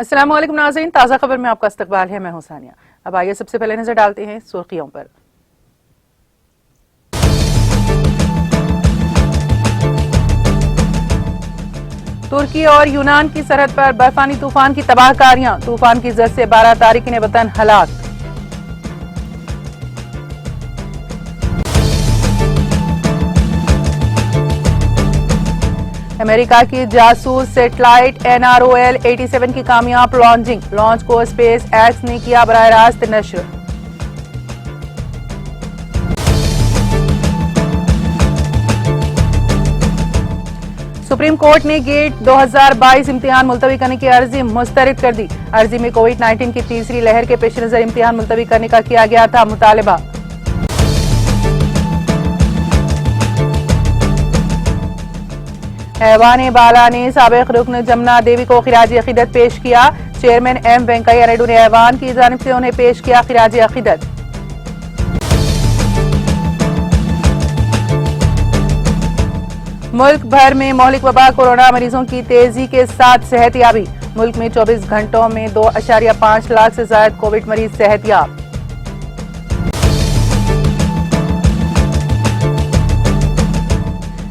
अस्सलाम वालेकुम नाज़रीन, ताज़ा खबर में आपका इस्तकबाल है। मैं हूं सानिया। अब आइए सबसे पहले नजर डालते हैं सुर्खियों पर। तुर्की और यूनान की सरहद पर बर्फानी तूफान की तबाहकारियां, तूफान की जद से 12 तारिकीन वतन हलाक। अमेरिका की जासूस सैटेलाइट NROL 87 की कामयाब लॉन्च को स्पेस एक्स ने किया बराह रास्त नश्र। सुप्रीम कोर्ट ने गेट 2022 इम्तिहान मुलतवी करने की अर्जी मुस्तरद कर दी। अर्जी में कोविड-19 की तीसरी लहर के पेश नजर इम्तिहान मुलतवी करने का किया गया था मुतालबा। ऐवान बाला ने साबिक रुकन जमुना देवी को खिराज अकीदत पेश किया। चेयरमैन M वेंकैया नायडू ने ऐवान की जानिब से उन्हें पेश किया खिराज अकीदत। मुल्क भर में मौलिक वबा कोरोना मरीजों की तेजी के साथ सेहतयाबी। मुल्क में 24 घंटों में 2.5 लाख से ज्यादा कोविड मरीज सेहतयाब।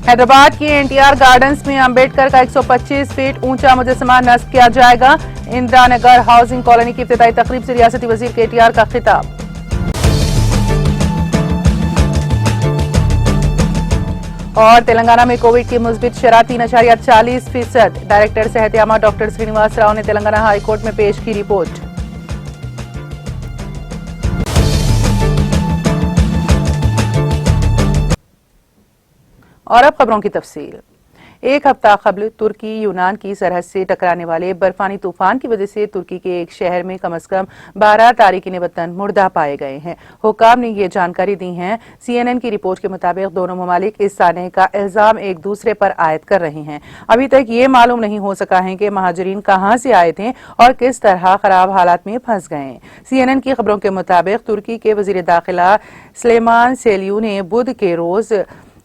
हैदराबाद के NTR गार्डन्स में अंबेडकर का 125 फीट ऊंचा मुजस्समा नस्ब किया जाएगा। इंदिरा नगर हाउसिंग कॉलोनी की इफ्तिताई तकरीब से रियासती वजीर KTR का खिताब। और तेलंगाना में कोविड की मुस्बित शरह 3.40%। डायरेक्टर सेहतयामा डॉक्टर श्रीनिवास राव ने तेलंगाना हाईकोर्ट में पेश की रिपोर्ट। और अब खबरों की तफसील। एक हफ्ता कबल तुर्की यूनान की सरहद से टकराने वाले बर्फानी तूफान की वजह से तुर्की के एक शहर में कम से कम 12 तारिकीन वतन मुर्दा पाए गए हैं। हुक्काम ने ये जानकारी दी है। CNN की रिपोर्ट के मुताबिक दोनों ममालिक इस साने का इल्जाम एक दूसरे पर आयद कर रहे हैं। अभी तक ये मालूम नहीं हो सका है कि महाजरीन कहां से आए थे और किस तरह खराब हालात में फंस गए। CNN की खबरों के मुताबिक तुर्की के वजीर दाखिला सुलेमान सोयलू ने बुध के रोज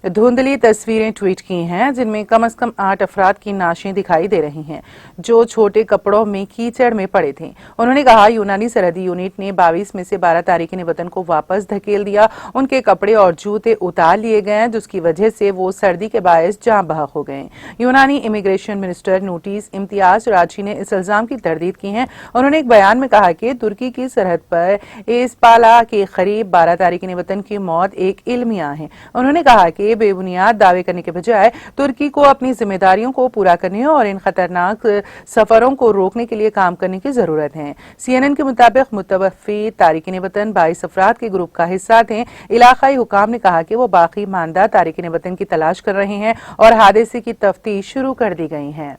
धुंधली तस्वीरें ट्वीट की हैं, जिनमें कम से कम 8 अफराद की नाशें दिखाई दे रही हैं जो छोटे कपड़ों में कीचड़ में पड़े थे। उन्होंने कहा यूनानी सरहदी यूनिट ने 22 में से 12 तारिकीन वतन को वापस धकेल दिया। उनके कपड़े और जूते उतार लिए गए, जिसकी वजह से वो सर्दी के बायस जाँ बहक हो गए। यूनानी इमिग्रेशन मिनिस्टर नोटिस इम्तियाज राजी ने इस इल्जाम की तरदीद की है। उन्होंने एक बयान में कहा कि तुर्की की सरहद पर एस्पाला के करीब 12 तारिकीन वतन की मौत एक इल्मिया है। उन्होंने कहा कि बेबुनियाद दावे करने के बजाय तुर्की को अपनी जिम्मेदारियों को पूरा करने और इन खतरनाक सफरों को रोकने के लिए काम करने की जरूरत है। CNN के मुताबिक मुतवफ़ी तारिकीन वतन 22 अफराद के ग्रुप का हिस्सा थे। इलाकाई हुकाम ने कहा कि वो बाकी मानदा तारिकीन वतन की तलाश कर रहे हैं और हादसे की तफ्तीश शुरू कर दी गई है।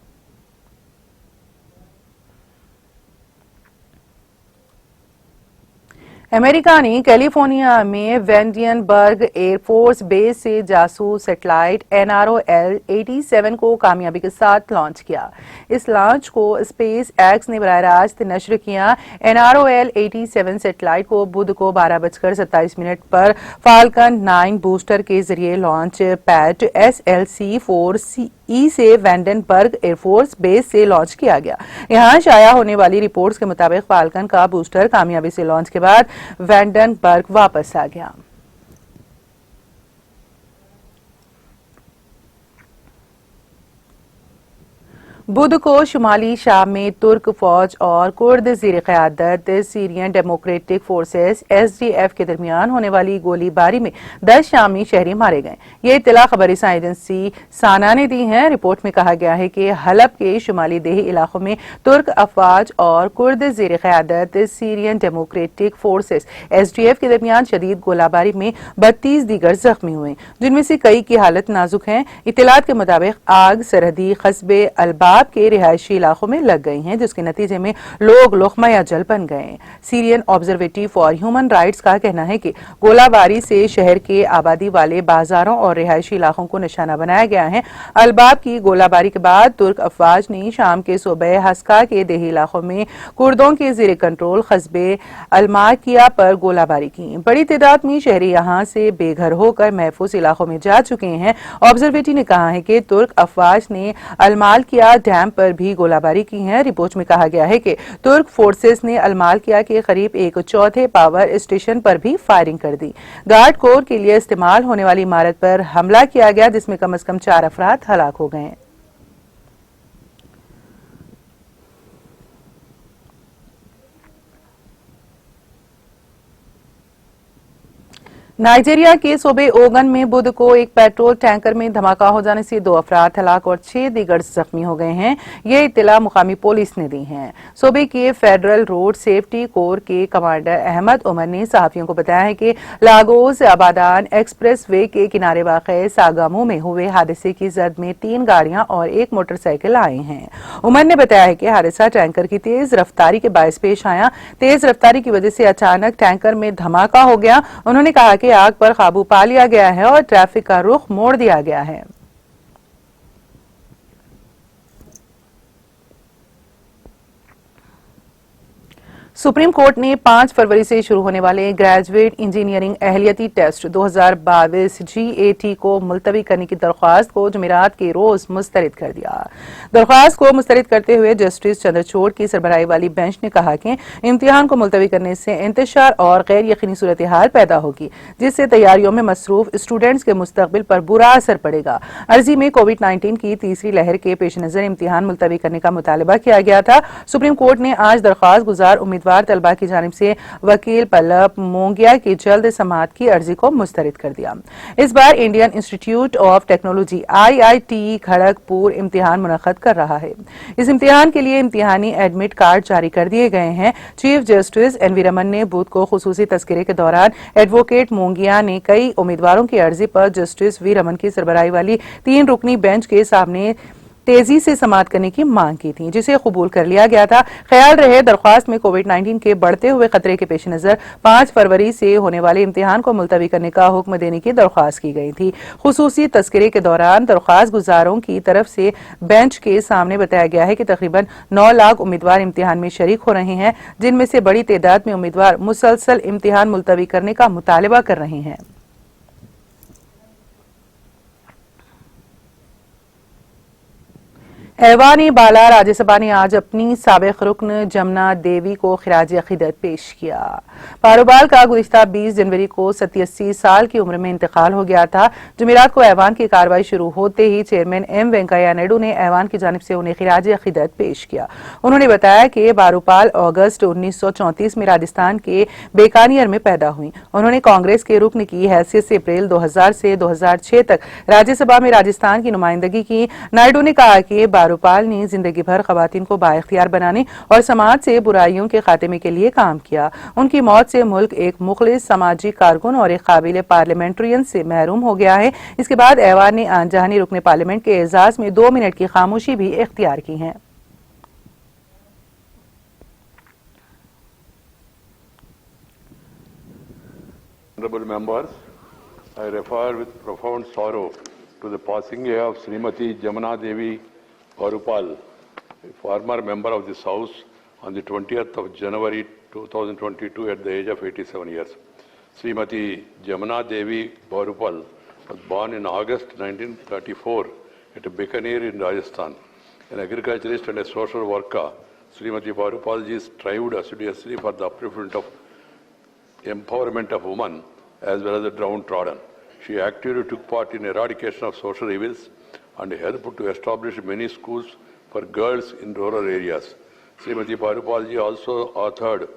अमेरिका ने कैलिफोर्निया में वेंडियनबर्ग एयरफोर्स बेस से जासूस सैटेलाइट NROL 87 को कामयाबी के साथ लॉन्च किया। इस लॉन्च को स्पेस एक्स ने बराह रास्त नश्र किया। NROL 87 सैटेलाइट को बुध को 12:27 पर फाल्कन 9 बूस्टर के जरिए लॉन्च पैड SLC-4E से वेंडनबर्ग एयरफोर्स बेस से लॉन्च किया गया। यहां शाया होने वाली रिपोर्ट्स के मुताबिक फाल्कन का बूस्टर कामयाबी से लॉन्च के बाद वेंडनबर्ग वापस आ गया। बुध को शुमाली शाम में तुर्क फौज और कुर्द ज़ीर क़यादत सीरियन डेमोक्रेटिक फोर्सेस SDF के दरमियान होने वाली गोलीबारी में 10 शामी शहरी मारे गए। ये इत्तला खबर एजेंसी साना ने दी है। रिपोर्ट में कहा गया है कि हलब के शुमाली देही इलाकों में तुर्क अफवाज और कुर्द ज़ीर क़यादत सीरियन डेमोक्रेटिक फोर्सेस SDF के दरमियान शदीद गोलाबारी में 32 दीगर जख्मी हुए, जिनमें से कई की हालत नाजुक है। इत्तलात के मुताबिक आग सरहदी कस्बे अलबा के रिहायशी इलाकों में लग गई हैं, जिसके नतीजे में लोग लुक़मा या जल बन गए। Syrian observatory for human rights का कहना है कि गोलाबारी से शहर के आबादी वाले बाजारों और रिहायशी इलाकों को निशाना बनाया गया है। अलबाब की गोलाबारी के बाद तुर्क अफवाज ने शाम के सूबे हस्का के देही इलाकों में कुर्दों के ज़ेर कंट्रोल कस्बे अलमाकिया पर गोलाबारी की। बड़ी तादाद में शहरी यहाँ से बेघर होकर महफूज इलाकों में जा चुके हैं। ऑब्जर्वेटरी ने कहा है कि तुर्क अफवाज ने अलमाकिया डैम पर भी गोलाबारी की है। रिपोर्ट में कहा गया है कि तुर्क फोर्सेस ने अलमाल किया कि करीब एक चौथे पावर स्टेशन पर भी फायरिंग कर दी। गार्ड कोर के लिए इस्तेमाल होने वाली इमारत पर हमला किया गया, जिसमें कम से कम 4 अफराद हलाक हो गए हैं। नाइजीरिया के सूबे ओगन में बुध को एक पेट्रोल टैंकर में धमाका हो जाने से 2 अफराद हलाक और 6 दीगर जख्मी हो गए हैं। ये इत्तला मुकामी पुलिस ने दी है। सूबे के फेडरल रोड सेफ्टी कोर के कमांडर अहमद उमर ने सहाफियों को बताया है कि लागोस आबादान एक्सप्रेस वे के किनारे वाक़ सागामू में हुए हादसे की जद में 3 गाड़ियां और 1 मोटरसाइकिल आए हैं। उमर ने बताया है कि हादसा टैंकर की तेज रफ्तारी के बायस पेश आया। तेज रफ्तारी की वजह से अचानक टैंकर में धमाका हो गया। उन्होंने कहा कि आग पर काबू पा लिया गया है और ट्रैफिक का रुख मोड़ दिया गया है। सुप्रीम कोर्ट ने 5 फरवरी से शुरू होने वाले ग्रेजुएट इंजीनियरिंग अहलियती टेस्ट 2022 GAT को मुलतवी करने की दरख्वास्त को जुमेरात के रोज मुस्तरद कर दिया। दरख्वास्त को मुस्तरद करते हुए जस्टिस चंद्रचूड़ की सरबराही वाली बेंच ने कहा कि इम्तिहान को मुलतवी करने से इंतशार और गैर यकीनी सूरत हाल पैदा होगी, जिससे तैयारियों में मसरूफ स्टूडेंट्स के मुस्तकबिल पर बुरा असर पड़ेगा। अर्जी में कोविड-19 की तीसरी लहर के पेश नजर इम्तिहान मुलतवी करने का मुतालबा किया गया था। सुप्रीम कोर्ट ने आज दरख्वास्त गुजार उम्मीदवार तलबा की जानिब से वकील पल्लव मोंगिया की जल्द समाअत की अर्जी को मुस्तरद कर दिया। इस बार Indian Institute of Technology IIT Kharagpur इम्तिहान मुनक्कद कर रहा है। इस इम्तिहान के लिए इम्तिहानी एडमिट कार्ड जारी कर दिए गए हैं। चीफ जस्टिस NV रमन ने बुध को खुसूसी तस्करे के दौरान एडवोकेट मोंगिया ने कई उम्मीदवारों की अर्जी पर जस्टिस V रमन की सरबराही वाली 3 रुकनी बेंच के सामने तेजी से समाअत करने की मांग की थी, जिसे कबूल कर लिया गया था। ख्याल रहे दरख्वास्त में कोविड-19 के बढ़ते हुए खतरे के पेश नजर 5 फरवरी से होने वाले इम्तिहान को मुलतवी करने का हुक्म देने की दरख्वास्त की गई थी। खुसूसी तस्करे के दौरान दरख्वास्त गुजारों की तरफ से बेंच के सामने बताया गया है कि तकरीबन 9 लाख उम्मीदवार इम्तिहान में शरीक हो रहे हैं, जिनमें से बड़ी तादाद में उम्मीदवार मुसलसल इम्तिहान मुलतवी करने का मुतालबा कर रहे हैं। ऐवान बाला राज्यसभा ने आज अपनी साबिक रुकन जमुना देवी को खिराज अकीदत पेश किया। पारोबाल का गुज़िश्ता 20 जनवरी को 87 साल की उम्र में इंतकाल हो गया था। जुमेरात को ऐवान की कार्रवाई शुरू होते ही चेयरमैन M वेंकैया नायडू ने ऐवान की जानिब से उन्हें खिराज अकीदत पेश किया। उन्होंने बताया कि पारोबाल अगस्त 1934 में राजस्थान के बीकानेर में पैदा हुई। उन्होंने कांग्रेस के रुकन की हैसियत से अप्रैल 2000 से 2006 तक राज्यसभा में राजस्थान की नुमाइंदगी की। नायडू ने कहा कि पारोपाल ने जिंदगी भर खवातीन को बाइख्तियार बनाने और समाज से बुराइयों के खात्मे के लिए काम किया। उनकी मौत से मुल्क एक मुखलिस समाजी कारकुन और एक काबिल पार्लियामेंट्रियन से महरूम हो गया है। इसके बाद ऐवान ने आनजहानी रुकने पार्लियामेंट के एजाज में 2 मिनट की खामोशी भी इख्तियार की है। Honorable members, I refer with profound sorrow to the passing away of Srimati Jamuna Devi Varupal, a former member of this House, on the 20th of January 2022 at the age of 87 years. Srimati Jamuna Devi Varupal was born in August 1934 at Bikaner in Rajasthan. An agriculturist and a social worker, Srimati Varupal ji strived assiduously for the upliftment of empowerment of women as well as the downtrodden. She actively took part in eradication of social evils and helped to establish many schools for girls in rural areas. Srimati Varupal ji also authored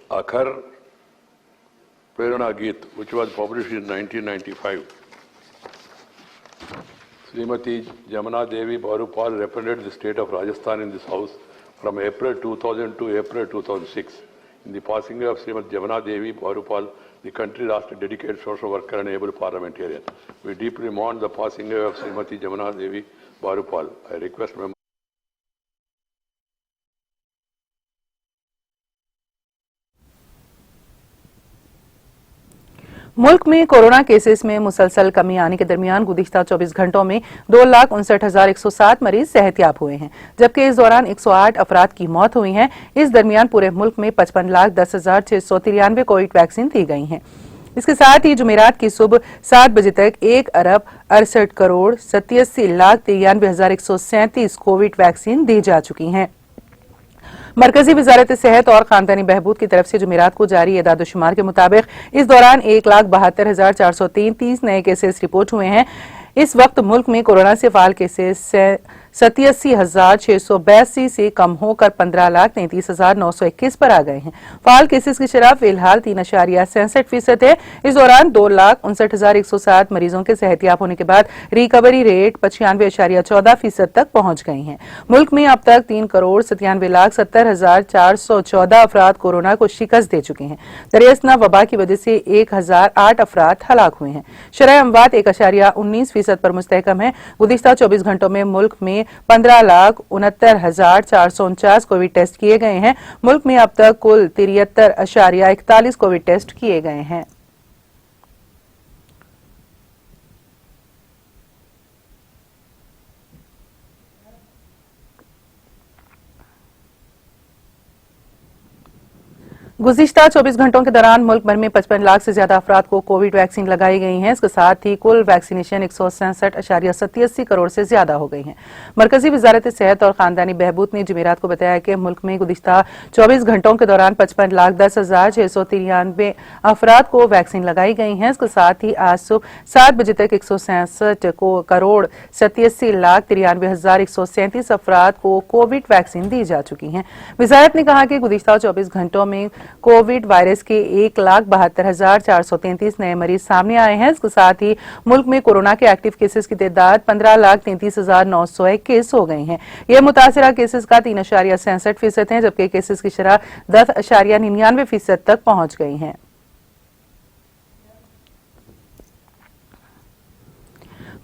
Akhar Prerana Geet, which was published in 1995. Srimati Jamuna Devi Varupal represented the state of Rajasthan in this House from April 2000 to April 2006. In the passing away of Srimati Jamuna Devi Varupal, the country lost a dedicated social worker and able parliamentarian. We deeply mourn the passing away of Srimati Jamuna Devi Varupal. I request members. मुल्क में corona cases में मुसलसल कमी आने के दरमियान गुज़िश्ता 24 घंटों में 2,59,107 मरीज सेहतयाब हुए हैं, जबकि इस दौरान 108 अफराद की मौत हुई है। इस दरमियान पूरे मुल्क में 55,10,693 कोविड वैक्सीन दी गई हैं। इसके साथ ही जुमेरात की सुबह 7 बजे तक 1,68,67,93,137 कोविड वैक्सीन दी जा चुकी हैं। मरकजी वजारत सेहत और खानदानी बहबूद की तरफ से जुमेरात को जारी एदाद-ओ-शुमार के मुताबिक इस दौरान 1,72,433 नए केसेस रिपोर्ट हुए हैं। इस वक्त मुल्क में कोरोना से फाल केसेस 87,682 से कम होकर 15,33,921 पर आ गए हैं। फाल केसेस की शरह फिलहाल 3.63% है। इस दौरान 2,59,107 मरीजों के सेहतियाब होने के बाद रिकवरी रेट 95.14% तक पहुंच गई है। मुल्क में अब तक 3,70,70,414 अफराद कोरोना को शिकस्त दे चुके हैं। दरियासना वबा की वजह से 1,008 अफराद हलाक हुए हैं। शरह अमवात 1.19% पर मुस्तहकम है। गुज़िश्ता 24 घंटों में मुल्क में 15,69,449 कोविड टेस्ट किए गए हैं। मुल्क में अब तक कुल 73.41 कोविड टेस्ट किए गए हैं। गुज़िश्ता 24 घंटों के दौरान मुल्क भर में 55 लाख से ज्यादा अफराद को कोविड वैक्सीन लगाई गई हैं। इसके साथ ही कुल वैक्सीनेशन 167.87 करोड़ से ज्यादा हो गई है। मरकजी वजारत सेहत और खानदानी बहबूद ने जुमेरात को बताया कि मुल्क में गुज़िश्ता 24 घंटों के दौरान 55,10,693 अफराद को वैक्सीन लगाई गई हैं। इसके साथ ही आज सुबह 7 बजे तक 167,87,93,137 अफराद को कोविड वैक्सीन दी जा चुकी है। वजारत ने कहा कि गुज़िश्ता 24 घंटों में कोविड वायरस के 1,72,433 नए मरीज सामने आए हैं। इसके साथ ही मुल्क में कोरोना के एक्टिव केसेस की तादाद 15,33,921 हो गई है। यह मुतासरा केसेस का 3.66% है, जबकि केसेस की शरह 10.99% तक पहुंच गई है।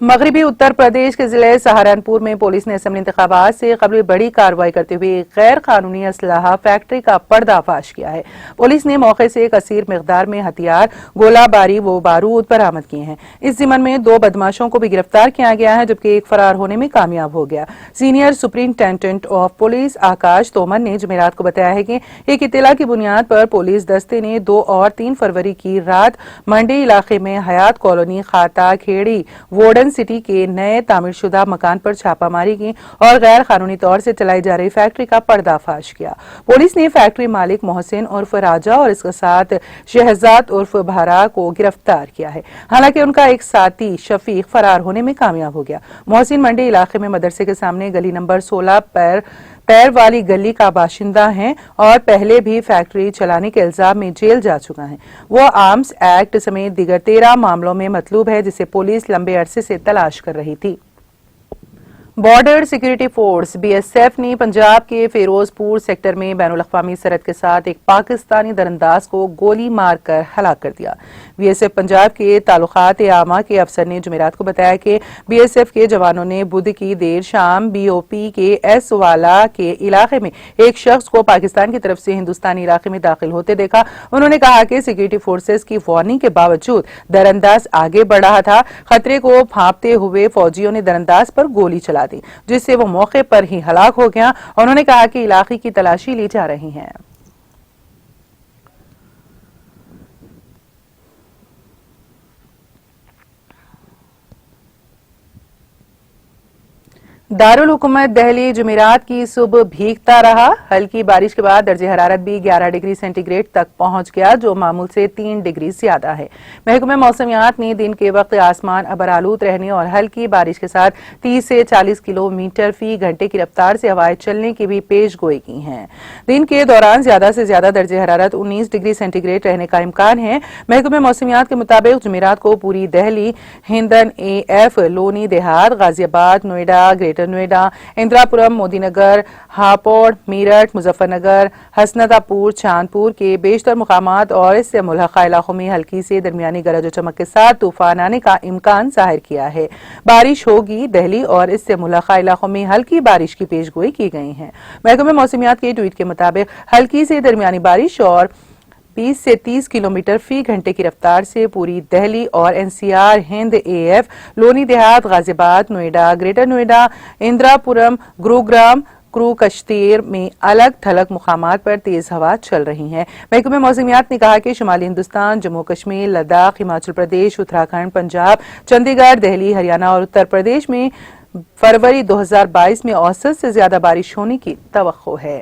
मगरबी उत्तर प्रदेश के जिले सहारनपुर में पुलिस ने असेंबली इंतखाबात से कबल बड़ी कार्रवाई करते हुए गैर कानूनी असलाहा फैक्ट्री का पर्दाफाश किया है। पुलिस ने मौके से कसीर मिकदार में हथियार, गोला बारी व बारूद बरामद किए हैं। इस जिमन में 2 बदमाशों को भी गिरफ्तार किया गया है, जबकि एक फरार होने में कामयाब हो गया। सीनियर सुपरिंटेंडेंट ऑफ पुलिस आकाश तोमर ने जुमेरात को बताया है कि एक इत्तला की बुनियाद पर पुलिस दस्ते ने 2 और 3 फरवरी की रात मंडी इलाके में हयात कॉलोनी, खाता खेड़ी, वोडन सिटी के नए तामीरशुदा मकान पर छापामारी की और गैर कानूनी तौर से चलाई जा रही फैक्ट्री का पर्दाफाश किया। पुलिस ने फैक्ट्री मालिक मोहसिन उर्फ राजा और इसके साथ शहजाद उर्फ भारा को गिरफ्तार किया है। हालांकि उनका एक साथी शफीक फरार होने में कामयाब हो गया। मोहसिन मंडी इलाके में मदरसे के सामने गली नंबर 16 पैर वाली गली का बाशिंदा है और पहले भी फैक्ट्री चलाने के इल्जाम में जेल जा चुका है। वो आर्म्स एक्ट समेत दीगर 13 मामलों में मतलूब है, जिसे पुलिस लंबे अरसे से तलाश कर रही थी। बॉर्डर सिक्योरिटी फोर्स BSF ने पंजाब के फिरोजपुर सेक्टर में बैनुल-अक़वामी सरहद के साथ एक पाकिस्तानी दरअंदाज को गोली मारकर हलाक कर दिया। BSF पंजाब के ताल्लुकात आमा के अफसर ने जुमेरात को बताया कि BSF के जवानों ने बुध की देर शाम BOP के एस वाला के इलाके में एक शख्स को पाकिस्तान की तरफ से हिंदुस्तानी इलाके में दाखिल होते देखा। उन्होंने कहा कि सिक्योरिटी फोर्सेस की वार्निंग के बावजूद दरअंदाज आगे बढ़ रहा था। खतरे को भांपते हुए फौजियों ने दरअंदाज पर गोली चला दी, जिससे वो मौके पर ही हलाक हो गया। उन्होंने कहा कि इलाके की तलाशी ली जा रही है। दारुल हुकूमत दिल्ली जुमेरात की सुबह भीगता रहा। हल्की बारिश के बाद दर्जे हरारत भी 11 डिग्री सेंटीग्रेड तक पहुंच गया, जो मामूल से 3 डिग्री ज्यादा है। महकमे मौसमियात ने दिन के वक्त आसमान अबरालूद रहने और हल्की बारिश के साथ 30 से 40 किलोमीटर फी घंटे की रफ्तार से हवाएं चलने की भी पेश गोई की है। दिन के दौरान ज्यादा से ज्यादा दर्जे हरारत 19 डिग्री सेंटीग्रेड रहने का इम्कान है। महकमे मौसमियात के मुताबिक जुमेरात को पूरी दिल्ली, हिंदन AF, लोनी देहात, गाजियाबाद, नोएडा, ग्रेटर नोएडा, इंदिरापुरम, मोदीनगर, हापुड़, मेरठ, मुजफ्फरनगर, हसनतापुर, चांदपुर के बेशतर मुकामात और इससे मुल्हका इलाकों में हल्की से दरमियानी गरज और चमक के साथ तूफान आने का इम्कान जाहिर किया है। बारिश होगी। दिल्ली और इससे मुल्हका इलाकों में हल्की बारिश की पेशगोई की गई है। महकमे मौसमियात के ट्वीट के मुताबिक हल्की से दरमियानी बारिश और 20 से 30 किलोमीटर फी घंटे की रफ्तार से पूरी दिल्ली और NCR, हिंद AF, लोनी देहात, गाजियाबाद, नोएडा, ग्रेटर नोएडा, इंदिरापुरम, गुरुग्राम, क्रू कश्तीर में अलग थलग मुकामात पर तेज हवा चल रही है। महकमे मौसमियात ने कहा कि शुमाली हिंदुस्तान, जम्मू कश्मीर, लद्दाख, हिमाचल प्रदेश, उत्तराखंड, पंजाब, चंडीगढ़, दिल्ली, हरियाणा और उत्तर प्रदेश में फरवरी 2022 में औसत से ज्यादा बारिश होने की तवक्को है।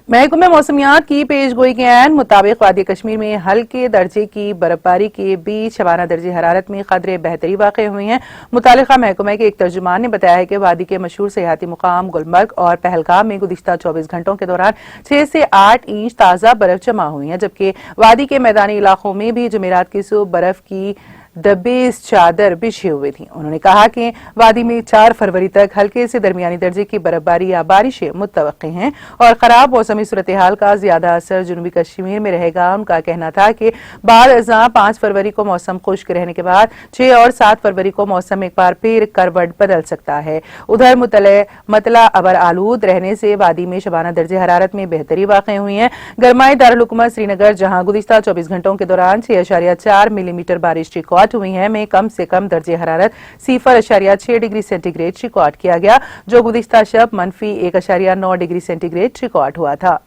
महकमे मौसमियात की पेशगोई के ऐन मुताबिक वादी कश्मीर में हल्के दर्जे की बर्फबारी के बीच शबाना दर्जे हरारत में कदरे बेहतरी वाक़ हुई हैं। मुतालिका महकमे के एक तर्जुमान ने बताया है कि वादी के मशहूर सियाहती मुकाम गुलमर्ग और पहलगाम में गुज़िश्ता 24 घंटों के दौरान 6 से 8 इंच ताज़ा बर्फ जमा हुई है, जबकि वादी के मैदानी इलाकों में भी जुमेरात की सुबह बर्फ की दबेज चादर बिछी हुई थी। उन्होंने कहा कि वादी में 4 फरवरी तक हल्के से दरमियानी दर्जे की बर्फबारी या बारिशें मुतवक्की हैं और खराब मौसमी सूरत हाल का ज्यादा असर जनूबी कश्मीर में रहेगा। उनका कहना था कि बाद अज़ां 5 फरवरी को मौसम खुश्क रहने के बाद 6 और 7 फरवरी को मौसम एक बार फिर करवट बदल सकता है। उधर मतला अबर आलूद रहने से वादी में शबाना दर्जे हरारत में बेहतरी वाक़ हुई है। गरमाई दारुल हुकूमत श्रीनगर, जहां गुज़िश्ता 24 घंटों के दौरान 6.4 मिलीमीटर बारिश रिकॉर्ड हुई है, में कम से कम दर्जे हरारत 0.6 डिग्री सेंटीग्रेड रिकॉर्ड किया गया, जो गुज़िश्ता शब -1.9 डिग्री सेंटीग्रेड रिकॉर्ड हुआ था।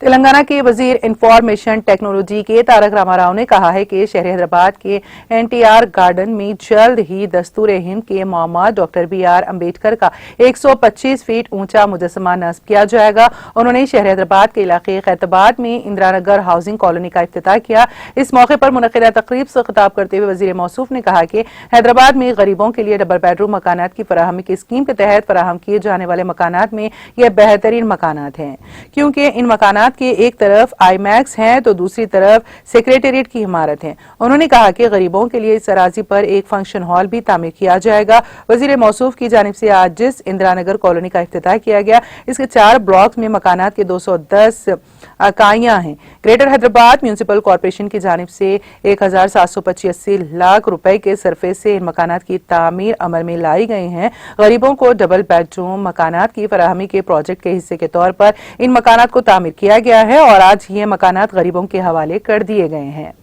तेलंगाना के वजीर इंफॉर्मेशन टेक्नोलॉजी के तारक रामाराव ने कहा है कि शहर हैदराबाद के एनटीआर गार्डन में जल्द ही दस्तूर हिंद के मोहम्मद डॉक्टर BR अम्बेडकर का 125 फीट ऊंचा मुजस्समा नस्ब किया जाएगा। उन्होंने शहर हैदराबाद के इलाके खैताबाद में इंदिरानगर हाउसिंग कॉलोनी का इफ्तिताह किया। इस मौके पर मुनक़िदा तकरीब से खिताब करते हुए वजीर मौसूफ ने कहा कि हैदराबाद में गरीबों के लिए डबल बेडरूम मकानात की फराहमी की स्कीम के तहत फराहम किए जाने वाले मकानात में यह बेहतरीन मकानात हैं, क्योंकि इन मकानात के एक तरफ आईमैक्स हैं तो दूसरी तरफ सेक्रेटेरिएट की इमारत है। उन्होंने कहा कि गरीबों के लिए इस अराजी पर एक फंक्शन हॉल भी तामीर किया जाएगा। वजीर मौसूफ की जानिब से आज जिस इंदिरानगर कॉलोनी का इफ्तिताह किया गया, इसके 4 ब्लॉक्स में मकानात के 210 इकाइयां हैं। ग्रेटर हैदराबाद म्यूनिसिपल कॉरपोरेशन की जानिब से 1785 लाख रुपए के सरफे से इन मकानात की तामीर अमल में लाई गई हैं। गरीबों को डबल बेडरूम मकानात की फराहमी के प्रोजेक्ट के हिस्से के तौर पर इन मकानात को तामीर किया गया है और आज ये मकानात गरीबों के हवाले कर दिए गए हैं।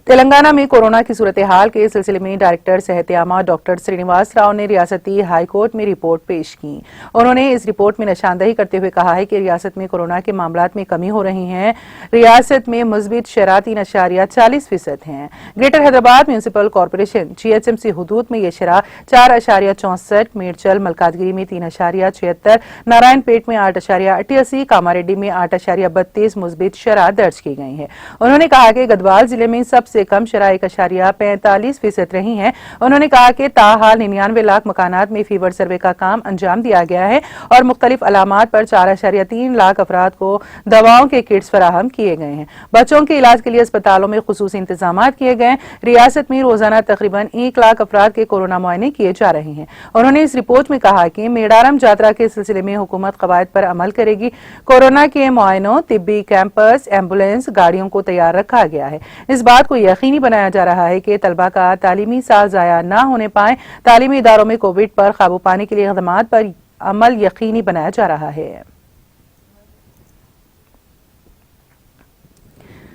तेलंगाना में कोरोना की सूरत हाल के सिलसिले में डायरेक्टर सेहत-ए-आमा डॉक्टर श्रीनिवास राव ने रियासती हाई कोर्ट में रिपोर्ट पेश की। उन्होंने इस रिपोर्ट में निशानदही करते हुए कहा है कि रियासत में कोरोना के मामलात में कमी हो रही है। रियासत में मुस्बित शरह 3.40% हैं। Greater Hyderabad municipal corporation GHMC हुदूद में यह शरह 4.64, मेरचल मलकाजगिरी में 3.76, नारायणपेट में 8.88, कामारेड्डी में 8.32 मुस्बित शरह दर्ज की गई है। उन्होंने कहा कि गढ़वाल जिले में सबसे कम शरह 1.45% रही है। उन्होंने कहा कि ताहाल 99 लाख मकानात में फीवर सर्वे का काम अंजाम दिया गया है और मुख्तलिफ अलामात पर 4.3 लाख अफराद को दवाओं के किट्स फराहम किए गए हैं। बच्चों के इलाज के लिए अस्पतालों में खुसूसी इंतजाम किए गए। रियासत में रोजाना तकरीबन 1 लाख अफराद के कोरोना मुआयने किए जा रहे हैं। उन्होंने इस रिपोर्ट में कहा कि मेडारम यात्रा के सिलसिले में हुकूमत कवायद पर अमल करेगी। कोरोना के मुआयनों, तिब्बी कैंपस, एम्बुलेंस गाड़ियों को तैयार रखा गया है। इस बात को यकीनी बनाया जा रहा है कि तलबा का तालीमी साल जाया न होने पाए। तालीमी इदारों में कोविड पर काबू पाने के लिए इक़दामात पर अमल यकीनी बनाया जा रहा है।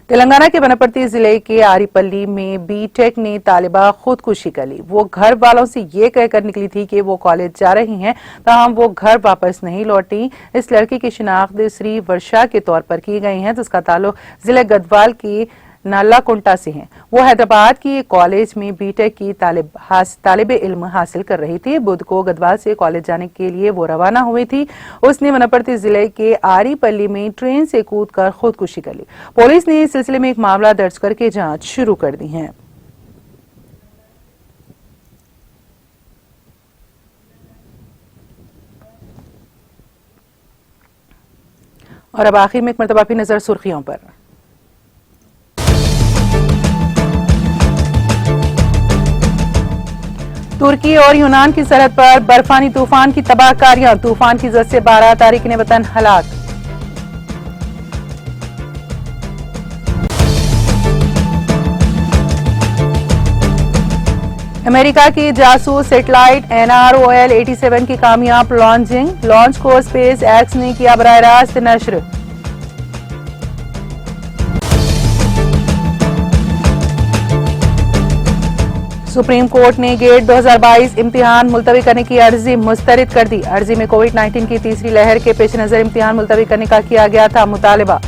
तेलंगाना के वनपर्ती जिले के आरीपल्ली में बीटेक ने तालिबा खुदकुशी कर ली। वो घर वालों से ये कहकर निकली थी कि वो कॉलेज जा रही हैं, ताहम वो घर वापस नहीं लौटी। इस लड़की की शिनाख्त श्री वर्षा के तौर पर की गई है, जिसका ताल्लुक जिले गढ़वाल की नालाकुंटा से है। वो हैदराबाद की कॉलेज में बीटेक की तालिब इल्म हासिल कर रही थी। बुध को गढ़वाल से कॉलेज जाने के लिए वो रवाना हुई थी। उसने वनपर्ती जिले के आरीपल्ली में ट्रेन से कूदकर खुदकुशी कर ली। पुलिस ने इस सिलसिले में एक मामला दर्ज करके जांच शुरू कर दी है। और अब आखिर में एक मरतबा फिर नजर सुर्खियों पर। तुर्की और यूनान की सरहद पर बर्फानी तूफान की तबाहकारियां। तूफान की जद से 12 तारीखीन वतन हलाक। अमेरिका की जासूस सैटेलाइट NROL-87 की कामयाब लॉन्च को स्पेस एक्स ने किया बराह रास्त नश्र। सुप्रीम कोर्ट ने गेट 2022 इम्तिहान मुलतवी करने की अर्जी मुस्तरद कर दी। अर्जी में कोविड-19 की तीसरी लहर के पेश नजर इम्तिहान मुलतवी करने का किया गया था मुतालबा।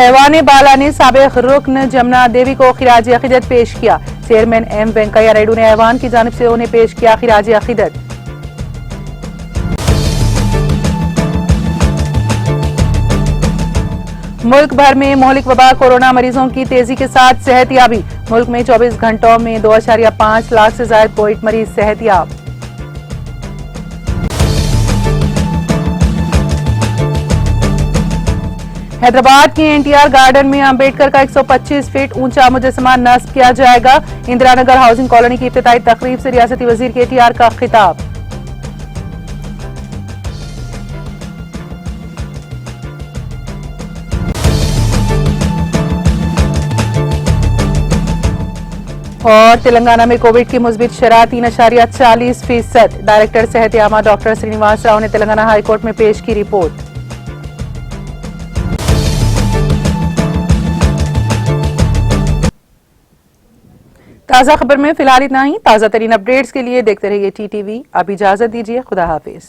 ऐवान बाला ने साबिक रुकन जमुना देवी को खिराज अकीदत पेश किया। चेयरमैन M वेंकैया नायडू ने ऐवान की जानिब से उन्हें पेश किया खिराज अकीदत। मुल्क भर में मोहलिक वबा कोरोना मरीजों की तेजी के साथ सेहतयाबी। मुल्क में 24 घंटों में 2.5 लाख से ज्यादा कोविड मरीज सेहतयाब। हैदराबाद के NTR गार्डन में अंबेडकर का 125 फीट ऊंचा मुजस्समा नस्ब किया जाएगा। इंदिरा नगर हाउसिंग कॉलोनी की इफ्तिताई तकरीब से रियासती वजीर KTR का खिताब। और तेलंगाना में कोविड की मुस्बित शरह 3.40%। डायरेक्टर सेहत आमा डॉक्टर श्रीनिवास राव ने तेलंगाना हाई कोर्ट में पेश की रिपोर्ट। ताजा खबर में फिलहाल इतना ही। ताजा तरीन अपडेट्स के लिए देखते रहिए TTV। अब इजाजत दीजिए, खुदा हाफिज।